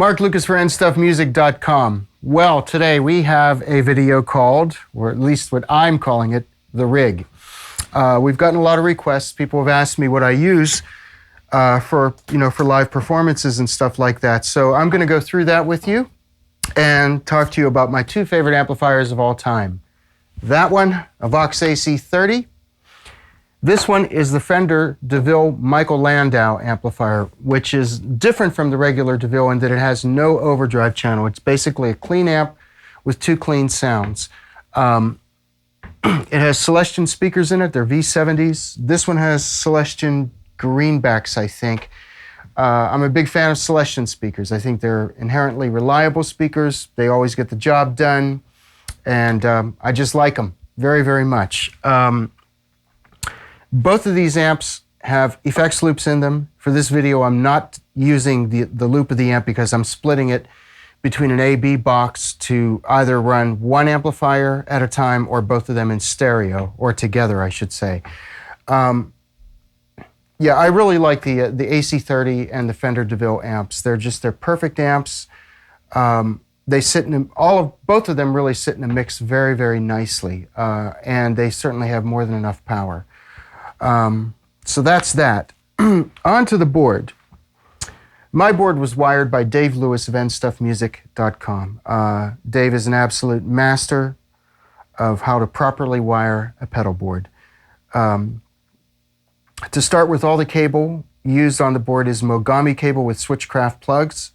Mark Lucas for nstuffmusic.com. Well, today we have a video called, or at least what I'm calling it, The Rig. We've gotten a lot of requests. People have asked me what I use for live performances and stuff like that. So I'm going to go through that with you and talk to you about my two favorite amplifiers of all time. That one, a Vox Ac30. This one is the Fender Deville Michael Landau amplifier, which is different from the regular Deville in that it has no overdrive channel. It's basically a clean amp with two clean sounds. It has Celestion speakers in it. They're V70s. This one has Celestion greenbacks, I think. I'm a big fan of Celestion speakers. I think they're inherently reliable speakers. They always get the job done, and I just like them very, very much. Both of these amps have effects loops in them. For this video, I'm not using the loop of the amp because I'm splitting it between an A-B box to either run one amplifier at a time or both of them in stereo, or together, I should say. Yeah, I really like the AC30 and the Fender Deville amps. They're perfect amps. They sit in both of them really sit in a mix very, very nicely, and they certainly have more than enough power. So that's that. On to the board. My board was wired by Dave Lewis of nstuffmusic.com. Dave is an absolute master of how to properly wire a pedal board. To start with, all the cable used on the board is Mogami cable with Switchcraft plugs,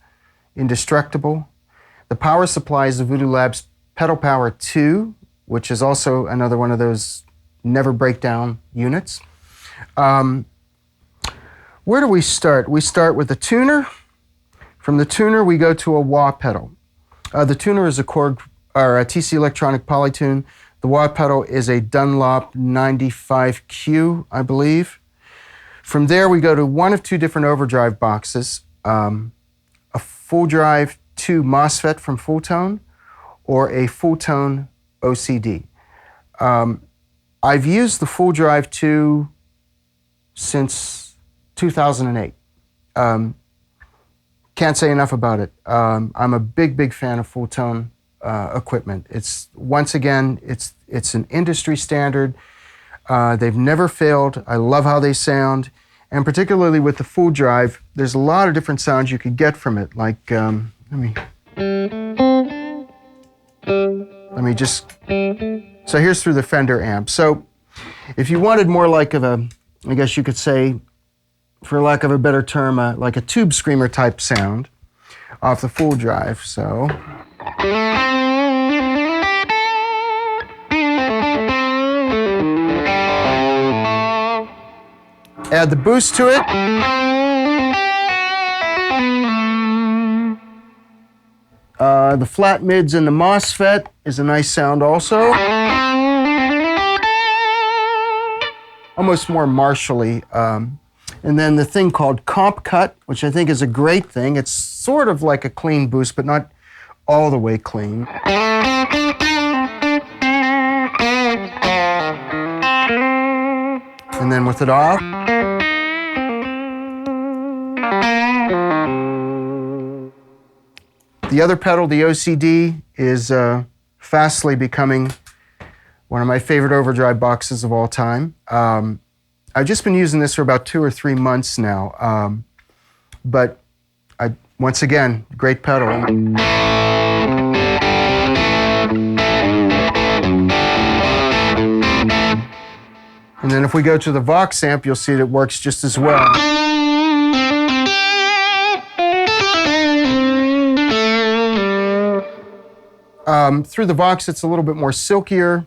indestructible. The power supply is the Voodoo Labs Pedal Power 2, which is also another one of those never break down units. Where do we start? We start with the tuner. From the tuner, we go to a wah pedal. The tuner is a Korg or a TC Electronic Polytune. The wah pedal is a Dunlop 95Q, I believe. From there, we go to one of two different overdrive boxes, a full drive 2 MOSFET from Full Tone or a Full Tone OCD. I've used the full drive 2 since 2008. Can't say enough about it. I'm a big, big fan of Full Tone equipment. Once again, it's an industry standard. They've never failed. I love how they sound. And particularly with the full drive, there's a lot of different sounds you could get from it. Like, let me just, so here's through the Fender amp. So if you wanted more like I guess you could say, for lack of a better term, like a tube screamer type sound off the full drive, so. Add the boost to it. The flat mids in the MOSFET is a nice sound also. Almost more Marshall-y. And then the thing called Comp Cut, which I think is a great thing. It's sort of like a clean boost, but not all the way clean. And then with it off. The other pedal, the OCD, is fastly becoming one of my favorite overdrive boxes of all time. I've just been using this for about 2 or 3 months now, but once again, great pedal. And then if we go to the Vox Amp, you'll see that it works just as well. Through the Vox, it's a little bit more silkier,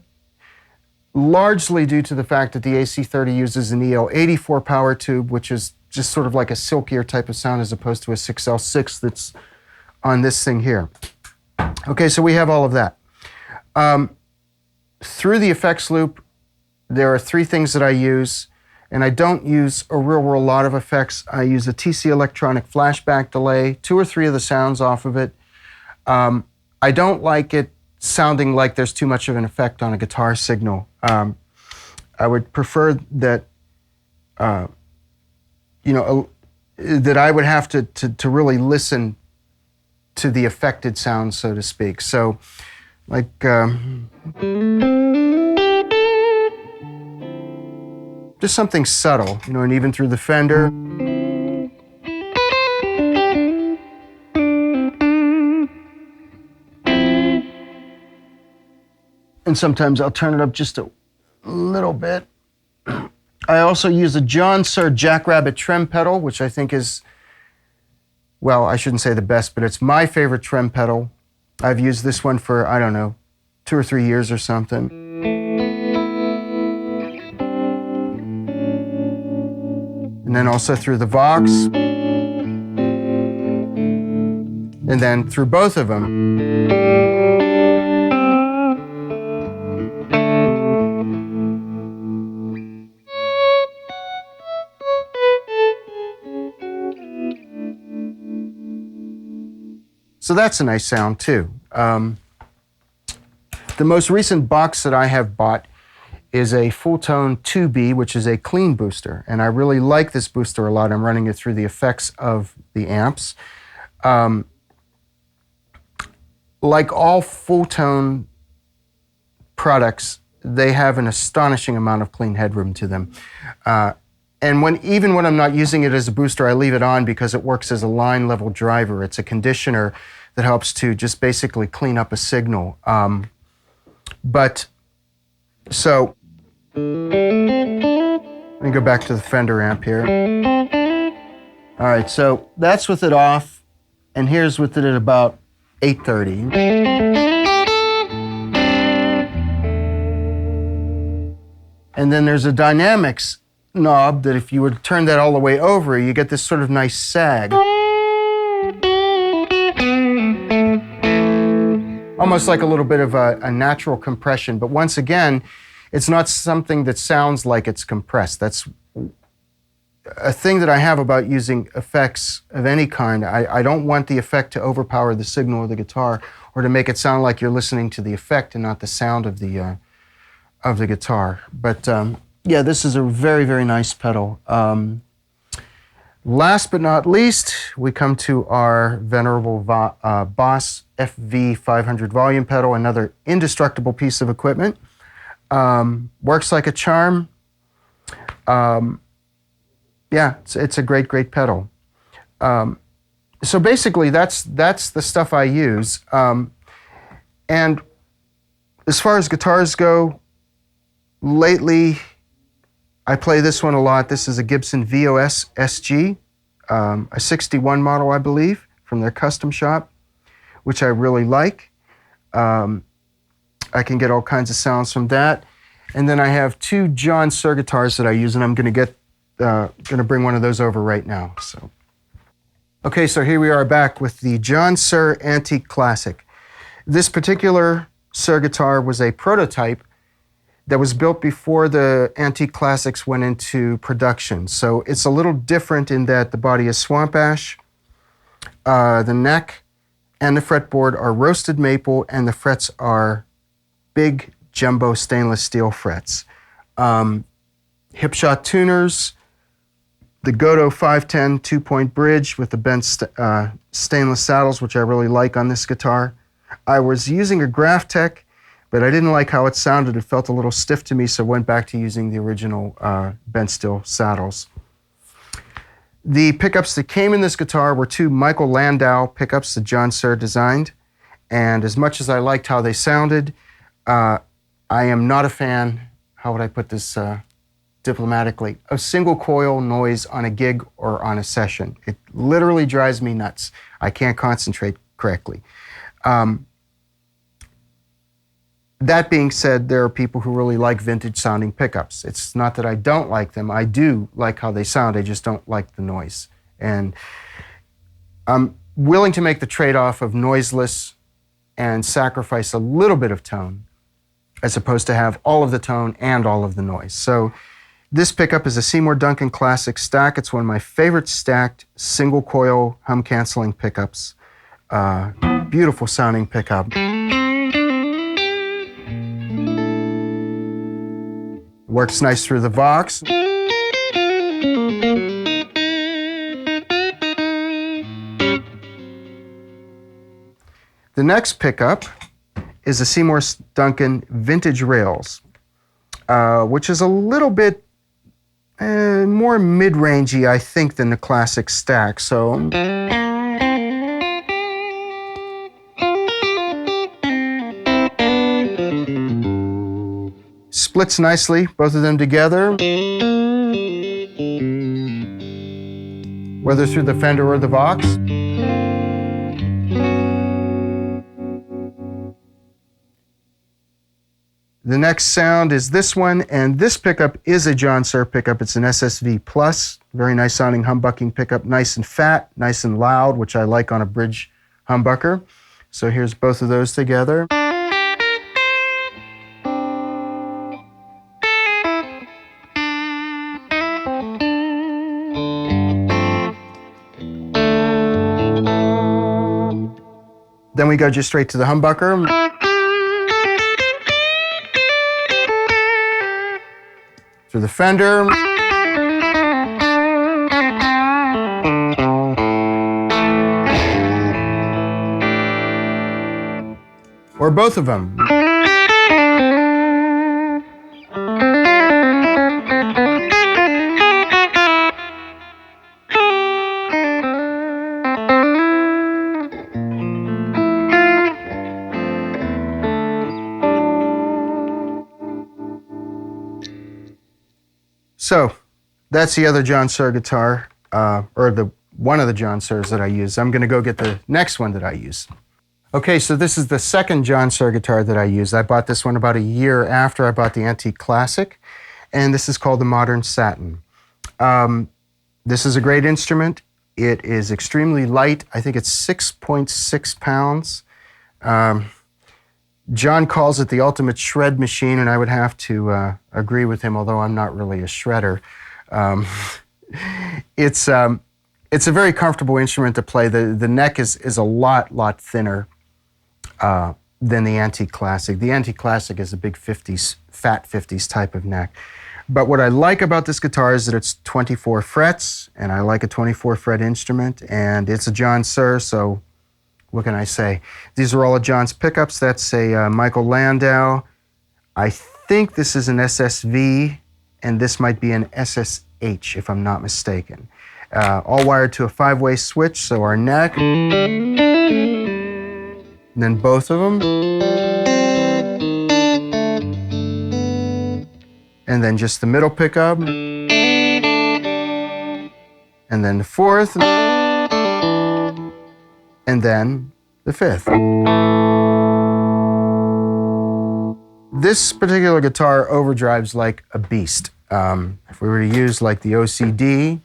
largely due to the fact that the AC30 uses an EL84 power tube, which is just sort of like a silkier type of sound as opposed to a 6L6 that's on this thing here. Okay, so we have all of that. Through the effects loop, there are 3 things that I use, and I don't use a real lot of effects. I use a TC Electronic flashback delay, 2 or 3 of the sounds off of it. I don't like it sounding like there's too much of an effect on a guitar signal. I would prefer that, that I would have to really listen to the affected sound, so to speak. So, like, just something subtle, you know, and even through the Fender. And sometimes I'll turn it up just a little bit. I also use a John Suhr Jackrabbit trem pedal, which I think is, well, I shouldn't say the best, but it's my favorite trem pedal. I've used this one for, I don't know, 2 or 3 years or something. And then also through the Vox. And then through both of them. So that's a nice sound too. The most recent box that I have bought is a full-tone 2B, which is a clean booster. And I really like this booster a lot. I'm running it through the effects of the amps. Like all full-tone products, they have an astonishing amount of clean headroom to them. And even when I'm not using it as a booster, I leave it on because it works as a line level driver. It's a conditioner that helps to just basically clean up a signal. So, let me go back to the Fender amp here. All right, so that's with it off, and here's with it at about 8:30. And then there's a dynamics knob that if you would turn that all the way over, you get this sort of nice sag. Almost like a little bit of a natural compression, but once again, it's not something that sounds like it's compressed. That's a thing that I have about using effects of any kind. I don't want the effect to overpower the signal of the guitar or to make it sound like you're listening to the effect and not the sound of the guitar. But yeah, this is a very, very nice pedal. Last but not least, we come to our venerable Boss FV500 volume pedal, another indestructible piece of equipment. Works like a charm. Yeah, it's a great, great pedal. So basically, that's the stuff I use. And as far as guitars go, lately, I play this one a lot. This is a Gibson VOS SG, a 61 model, I believe, from their custom shop, which I really like. I can get all kinds of sounds from that. And then I have 2 John Suhr guitars that I use, and I'm going to bring one of those over right now. So, okay, so here we are back with the John Suhr Antique Classic. This particular Suhr guitar was a prototype that was built before the Antique Classics went into production. So it's a little different in that the body is swamp ash, the neck and the fretboard are roasted maple, and the frets are big jumbo stainless steel frets. Hipshot tuners, the Goto 510 2-point bridge with the bent stainless saddles, which I really like on this guitar. I was using a Graphtec, but I didn't like how it sounded. It felt a little stiff to me, so I went back to using the original bent steel saddles. The pickups that came in this guitar were 2 Michael Landau pickups that John Suhr designed, and as much as I liked how they sounded, I am not a fan, how would I put this diplomatically, of single coil noise on a gig or on a session. It literally drives me nuts. I can't concentrate correctly. That being said, there are people who really like vintage sounding pickups. It's not that I don't like them. I do like how they sound. I just don't like the noise. And I'm willing to make the trade-off of noiseless and sacrifice a little bit of tone as opposed to have all of the tone and all of the noise. So this pickup is a Seymour Duncan Classic stack. It's one of my favorite stacked single coil hum canceling pickups. Beautiful sounding pickup. Works nice through the Vox. The next pickup is a Seymour Duncan Vintage Rails, which is a little bit more mid-rangey, I think, than the classic stack. So splits nicely, both of them together, whether through the Fender or the Vox. The next sound is this one, and this pickup is a John Suhr pickup. It's an SSV Plus, very nice sounding humbucking pickup, nice and fat, nice and loud, which I like on a bridge humbucker. So here's both of those together. Then we go just straight to the humbucker. Through the Fender. Or both of them. So that's the other John Suhr guitar, or one of the John Suhrs that I use. I'm going to go get the next one that I use. Okay, so this is the second John Suhr guitar that I use. I bought this one about a year after I bought the Antique Classic, and this is called the Modern Satin. This is a great instrument. It is extremely light. I think it's 6.6 pounds. John calls it the ultimate shred machine, and I would have to agree with him, although I'm not really a shredder. It's a very comfortable instrument to play. The neck is a lot thinner than the Antique Classic. The Antique Classic is a big 50s, fat 50s type of neck. But what I like about this guitar is that it's 24 frets, and I like a 24 fret instrument, and it's a John Suhr, so what can I say? These are all of John's pickups. That's a Michael Landau. I think this is an SSV, and this might be an SSH, if I'm not mistaken. All wired to a 5-way switch, so our neck, and then both of them, and then just the middle pickup, and then the fourth, and then the fifth. This particular guitar overdrives like a beast. If we were to use like the OCD,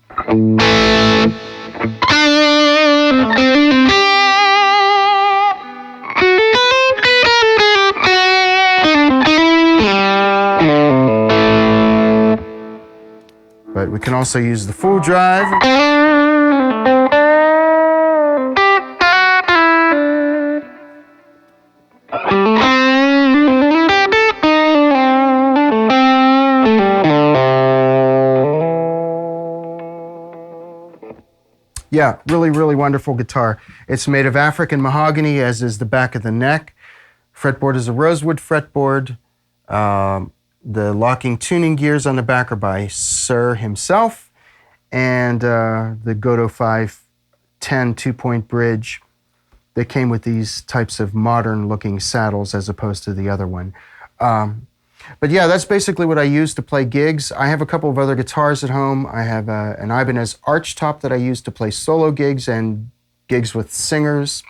but we can also use the full drive. Yeah, really wonderful guitar. It's made of African mahogany, as is the back of the neck. Fretboard is a rosewood fretboard. The locking tuning gears on the back are by Suhr himself. And the Godot 510 two-point bridge. They came with these types of modern-looking saddles as opposed to the other one. But yeah, that's basically what I use to play gigs. I have a couple of other guitars at home. I have an Ibanez Archtop that I use to play solo gigs and gigs with singers.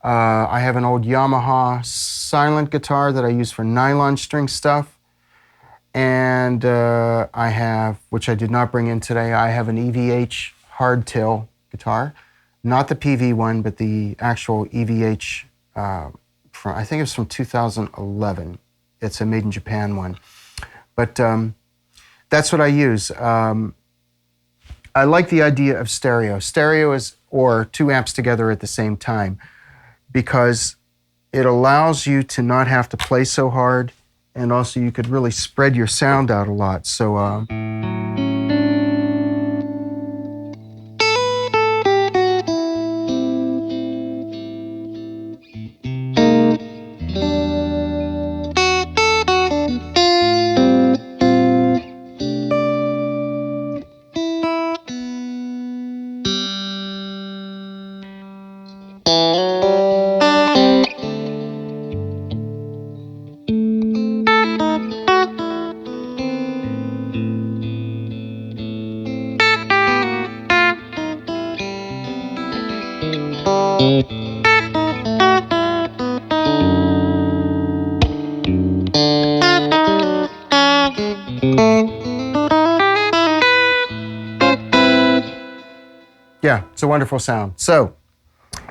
I have an old Yamaha silent guitar that I use for nylon string stuff. And I have, which I did not bring in today, I have an EVH hardtail guitar. Not the PV one, but the actual EVH, I think it's from 2011. It's a made in Japan one. But that's what I use. I like the idea of stereo. Stereo is, or two amps together at the same time, because it allows you to not have to play so hard, and also you could really spread your sound out a lot. So, Yeah, it's a wonderful sound. So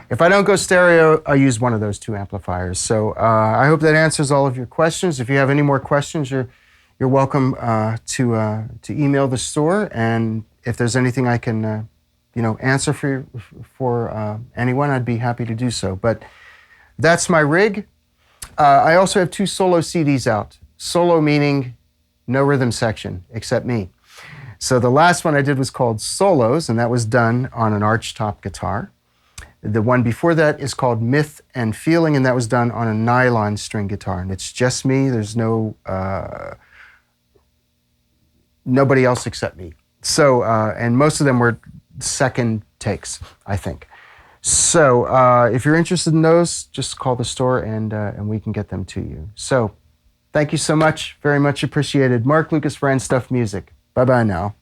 if I don't go stereo, I use one of those two amplifiers. So I hope that answers all of your questions. If you have any more questions, you're welcome to email the store. And if there's anything I can answer for anyone, I'd be happy to do so. But that's my rig. I also have 2 solo CDs out. Solo meaning no rhythm section except me. So the last one I did was called Solos, and that was done on an archtop guitar. The one before that is called Myth and Feeling, and that was done on a nylon string guitar. And it's just me. There's nobody else except me. So, and most of them were second takes, I think. So if you're interested in those, just call the store and we can get them to you. So thank you so much. Very much appreciated. Mark Lucas for And Stuff Music. Bye-bye now.